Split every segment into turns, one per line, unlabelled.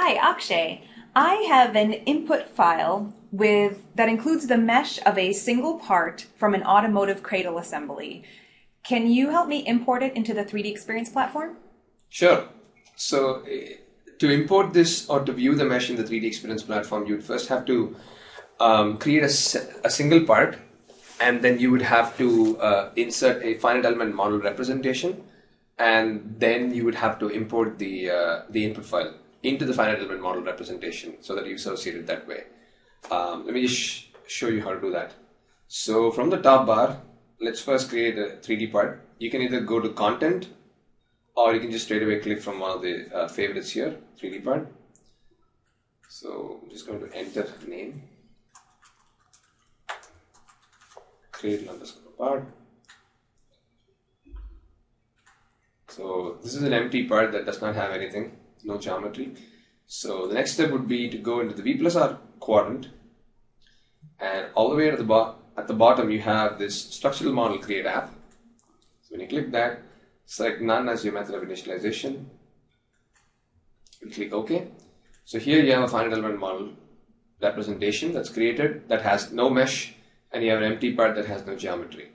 Hi, Akshay. I have an input file that includes the mesh of a single part from an automotive cradle assembly. Can you help me import it into the 3DExperience platform?
Sure. So to import this or to view the mesh in the 3DExperience platform, you'd first have to create a single part, and then you would have to insert a finite element model representation, and then you would have to import the input file into the finite element model representation so that you associate it that way. Let me just show you how to do that. So from the top bar, let's first create a 3D part. You can either go to content, or you can just straight away click from one of the favorites here, 3D part. So I'm just going to enter name, create underscore part. So this is an empty part that does not have anything, no geometry. So the next step would be to go into the V plus R quadrant, and all the way at the bottom you have this structural model create app. So when you click that, select none as your method of initialization, and click OK. So here you have a finite element model representation that's created that has no mesh, and you have an empty part that has no geometry.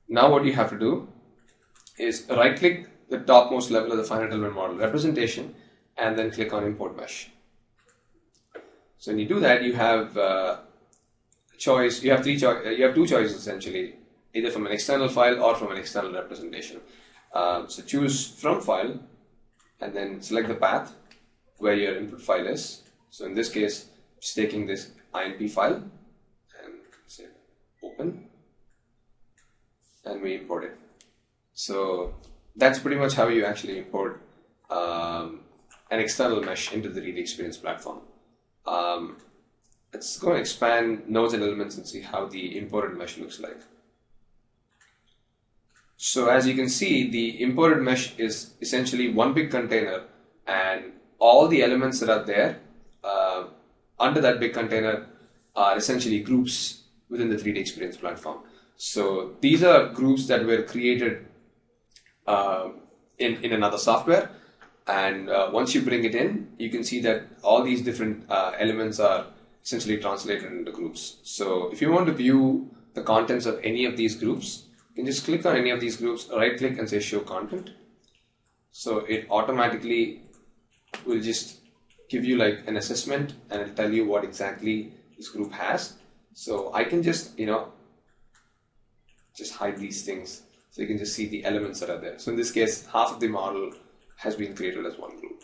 Now what you have to do is right click the topmost level of the finite element model representation and then click on import mesh. So when you do that, you have choice. You have two choices essentially, either from an external file or from an external representation. So choose from file and then select the path where your input file is. So in this case, just taking this INP file and say open, and we import it. So that's pretty much how you actually import an external mesh into the 3DExperience platform. Let's go and expand nodes and elements and see how the imported mesh looks like. So as you can see, the imported mesh is essentially one big container, and all the elements that are there under that big container are essentially groups within the 3DExperience platform. So these are groups that were created in another software, and once you bring it in, you can see that all these different elements are essentially translated into groups. So if you want to view the contents of any of these groups, you can just click on any of these groups, right click and say show content. So it automatically will just give you like an assessment, and it'll tell you what exactly this group has. So I can just just hide these things, so you can just see the elements that are there. So in this case, half of the model has been created as one group.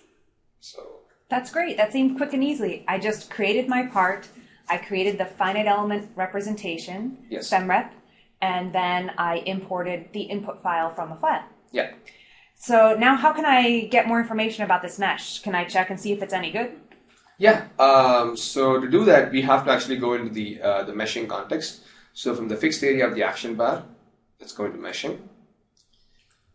So
That's great. That seemed quick and easy. I just created my part. I created the finite element representation,
yes,
FemRep, and then I imported the input file from the file.
Yeah.
So now how can I get more information about this mesh? Can I check and see if it's any good?
Yeah. So to do that, we have to actually go into the meshing context. So from the fixed area of the action bar, let's go into meshing.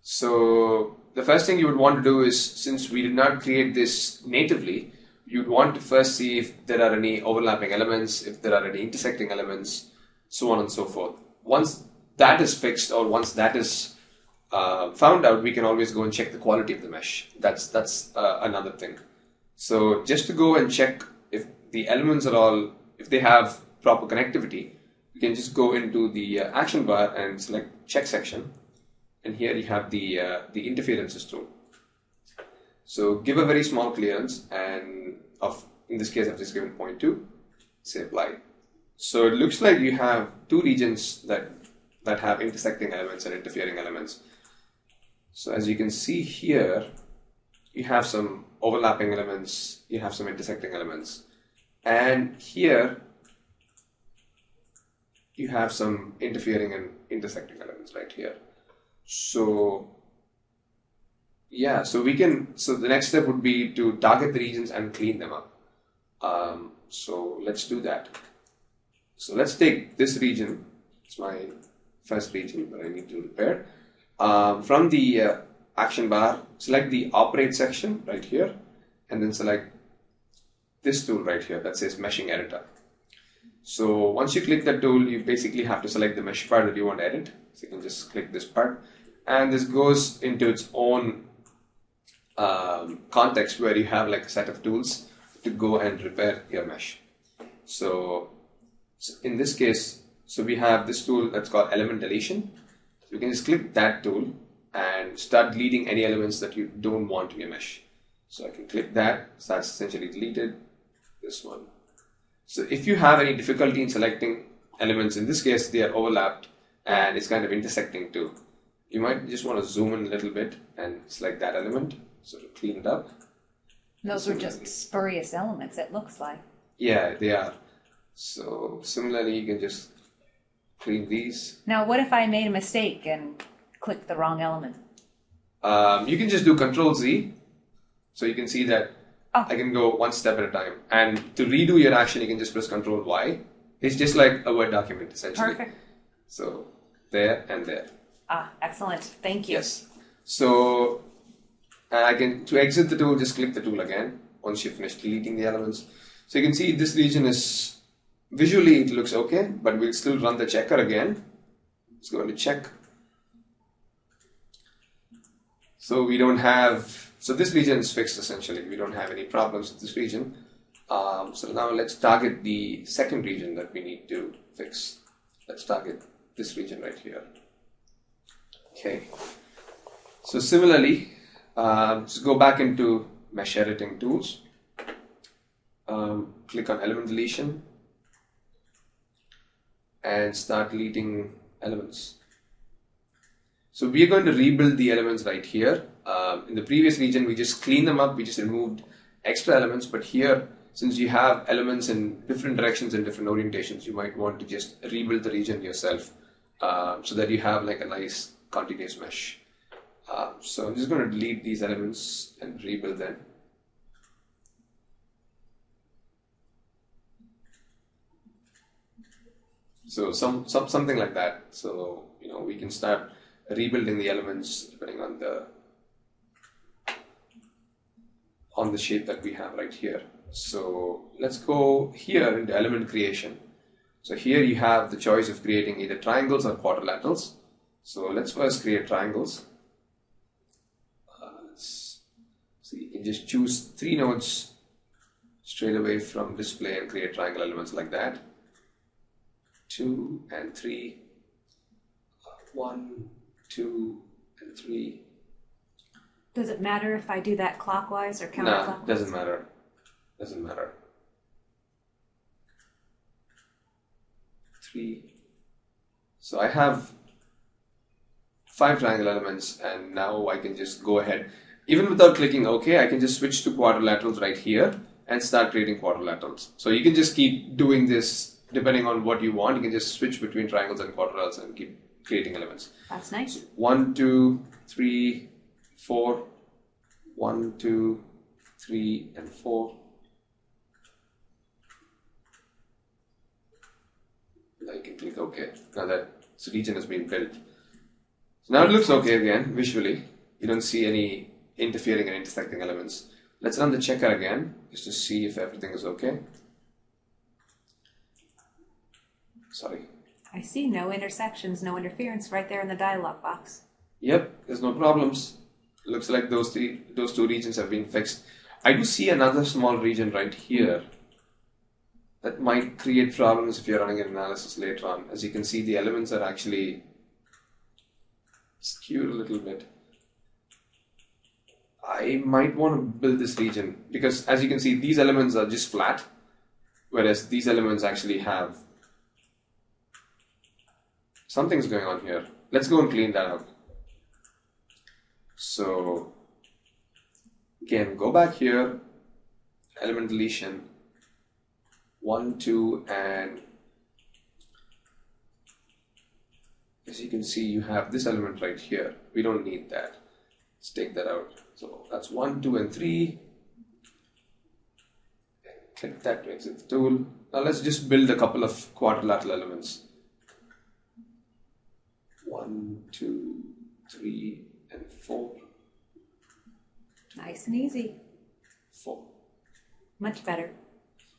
So the first thing you would want to do is, since we did not create this natively, you'd want to first see if there are any overlapping elements, if there are any intersecting elements, so on and so forth. Once that is fixed, or once that is found out, we can always go and check the quality of the mesh. That's another thing. So just to go and check if the elements are all, if they have proper connectivity, you can just go into the action bar and select check section, and here you have the interferences tool. So give a very small clearance, and in this case I've just given 0.2, say apply. So it looks like you have two regions that have intersecting elements and interfering elements. So as you can see here, you have some overlapping elements, you have some intersecting elements, and here you have some interfering and intersecting elements right here. So yeah, so the next step would be to target the regions and clean them up. So let's do that. So let's take this region. It's my first region that I need to repair. From the action bar, select the operate section right here, and then select this tool right here that says meshing editor. So once you click that tool, you basically have to select the mesh part that you want to edit. So you can just click this part, and this goes into its own context where you have like a set of tools to go and repair your mesh. So in this case, so we have this tool that's called element deletion. So you can just click that tool and start deleting any elements that you don't want in your mesh. So I can click that, so that's essentially deleted. This one. So if you have any difficulty in selecting elements, in this case they are overlapped and it's kind of intersecting too, you might just want to zoom in a little bit and select that element, so to clean it up.
Those were just spurious elements, it looks like.
Yeah, they are. So similarly, you can just clean these.
Now, what if I made a mistake and clicked the wrong element?
You can just do Control Z, so you can see that I can go one step at a time. And to redo your action, you can just press Control Y. It's just like a Word document, essentially.
Perfect.
So there and there.
Ah, excellent. Thank you.
Yes. So to exit the tool, just click the tool again once you've finished deleting the elements. So you can see this region is, visually it looks okay, but we'll still run the checker again. Let's go into check. So we don't have, so this region is fixed essentially. We don't have any problems with this region. So now let's target the second region that we need to fix. Let's target this region right here. Okay. So similarly, let's go back into mesh editing tools. Click on element deletion and start deleting elements. So we are going to rebuild the elements right here. In the previous region, we just cleaned them up. We just removed extra elements. But here, since you have elements in different directions and different orientations, you might want to just rebuild the region yourself so that you have like a nice continuous mesh. So I'm just going to delete these elements and rebuild them. So something like that. So we can start rebuilding the elements depending on the shape that we have right here. So let's go here into element creation. So here you have the choice of creating either triangles or quadrilaterals. So let's first create triangles. So you can just choose 3 nodes straight away from display and create triangle elements like that. 2 and 3, 1, 2 and 3.
Does it matter if I do that clockwise or counterclockwise?
No, doesn't matter. Doesn't matter. 3. So I have 5 triangle elements, and now I can just go ahead. Even without clicking OK, I can just switch to quadrilaterals right here and start creating quadrilaterals. So you can just keep doing this depending on what you want. You can just switch between triangles and quadrilaterals and keep creating elements.
That's nice.
So 1, 2, 3, 4. 1, 2, 3, and 4. Now you can click OK. Now that region has been built. So now it looks okay again, visually. You don't see any interfering and intersecting elements. Let's run the checker again, just to see if everything is okay. Sorry.
I see no intersections, no interference right there in the dialog box.
Yep, there's no problems. Looks like those two regions have been fixed. I do see another small region right here that might create problems if you're running an analysis later on. As you can see, the elements are actually skewed a little bit. I might want to build this region because, as you can see, these elements are just flat, whereas these elements actually have something's going on here. Let's go and clean that up. So again, go back here, element deletion, 1, 2, and as you can see, you have this element right here. We don't need that. Let's take that out. So that's 1, 2, and 3. Click that to exit the tool. Now let's just build a couple of quadrilateral elements. 1, 2, 3, and 4.
Nice and easy.
4.
Much better.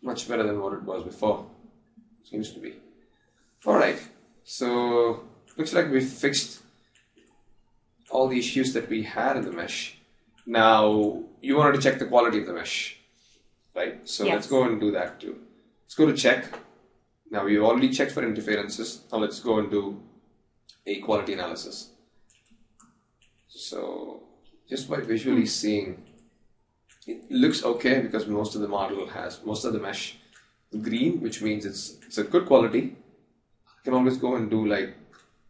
Much better than what it was before. Seems to be. Alright, so looks like we fixed all the issues that we had in the mesh. Now, you wanted to check the quality of the mesh, right? So let's go and do that too. Let's go to check. Now, we've already checked for interferences. Now, let's go and do a quality analysis. So, just by visually seeing, it looks okay because most of the model has, most of the mesh green, which means it's a good quality. You can always go and do like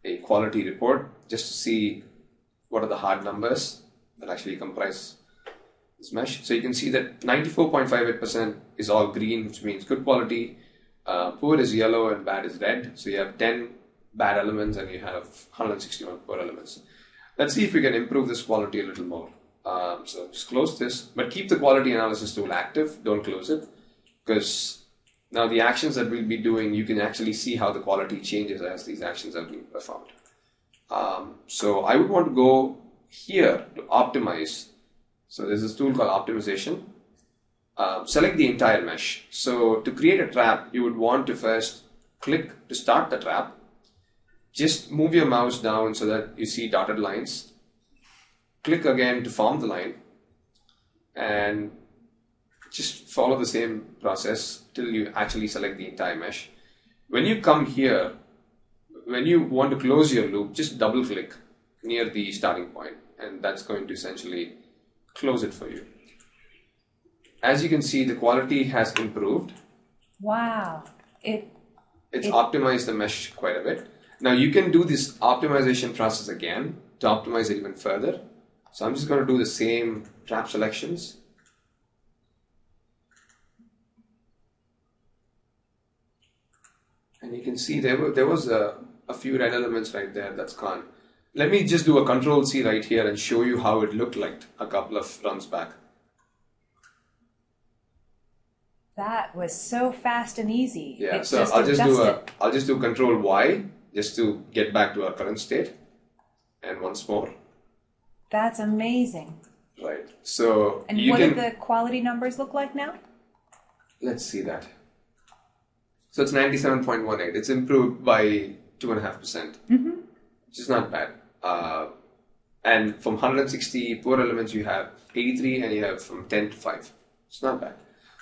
a quality report just to see what are the hard numbers that actually comprise this mesh. So you can see that 94.58% is all green, which means good quality. Poor is yellow and bad is red. So you have 10 bad elements and you have 161 poor elements. Let's see if we can improve this quality a little more. So just close this, but keep the quality analysis tool active. Don't close it, because now the actions that we'll be doing, you can actually see how the quality changes as these actions are being performed. So I would want to go here to optimize. So there's this tool called optimization. Select the entire mesh. So to create a trap, you would want to first click to start the trap. Just move your mouse down so that you see dotted lines. Click again to form the line. And just follow the same process till you actually select the entire mesh. When you come here, when you want to close your loop, just double click near the starting point, and that's going to essentially close it for you. As you can see, the quality has improved.
Wow.
It's optimized the mesh quite a bit. Now you can do this optimization process again to optimize it even further. So I'm just going to do the same trap selections. And you can see there was a few red elements right there that's gone. Let me just do a Control-C right here and show you how it looked like a couple of runs back.
That was so fast and easy.
Yeah, so I'll just do Control-Y just to get back to our current state. And once more.
That's amazing.
Right. So
and what do the quality numbers look like now? Let's
see that. So it's 97.18. It's improved by 2.5%, which is not bad. And from 160 poor elements, you have 83, and you have from 10 to 5. It's not bad.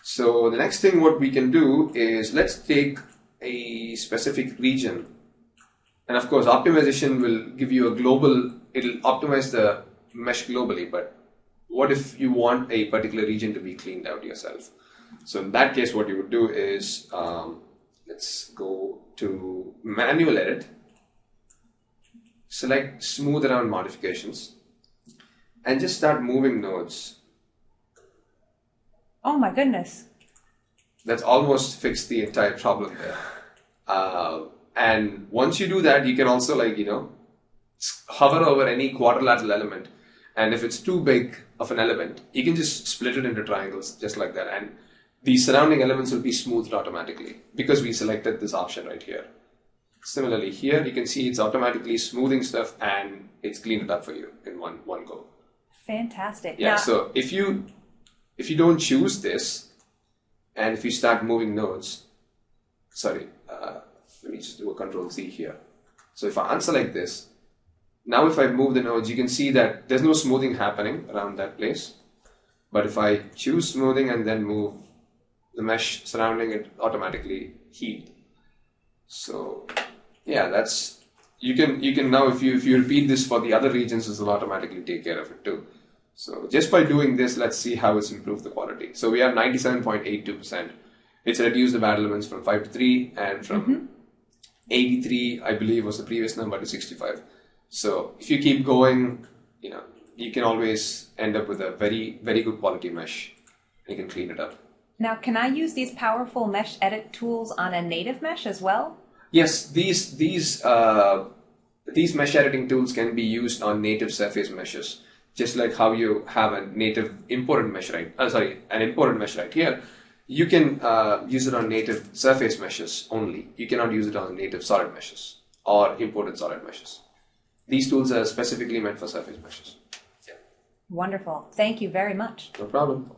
So the next thing what we can do is let's take a specific region. And of course, optimization will give you a global, it'll optimize the mesh globally, but what if you want a particular region to be cleaned out yourself? So in that case, what you would do is, let's go to manual edit, select smooth around modifications, and just start moving nodes.
Oh my goodness.
That's almost fixed the entire problem there. And once you do that, you can also hover over any quadrilateral element. And if it's too big of an element, you can just split it into triangles just like that. And the surrounding elements will be smoothed automatically because we selected this option right here. Similarly, here you can see it's automatically smoothing stuff and it's cleaned it up for you in one go.
Fantastic.
Yeah, so if you don't choose this and if you start moving nodes, let me just do a Control-Z here. So if I unselect this, now if I move the nodes, you can see that there's no smoothing happening around that place. But if I choose smoothing and then move the mesh surrounding it, automatically healed. So yeah, you can now if you repeat this for the other regions, this will automatically take care of it too. So just by doing this, let's see how it's improved the quality. So we have 97.82%. It's reduced the bad elements from 5 to 3 and from 83, I believe, was the previous number to 65. So if you keep going, you can always end up with a very, very good quality mesh. And you can clean it up.
Now, can I use these powerful mesh edit tools on a native mesh as well?
Yes, these mesh editing tools can be used on native surface meshes. Just like how you have a native imported mesh an imported mesh right here. You can use it on native surface meshes only. You cannot use it on native solid meshes or imported solid meshes. These tools are specifically meant for surface meshes. Yeah.
Wonderful. Thank you very much.
No problem.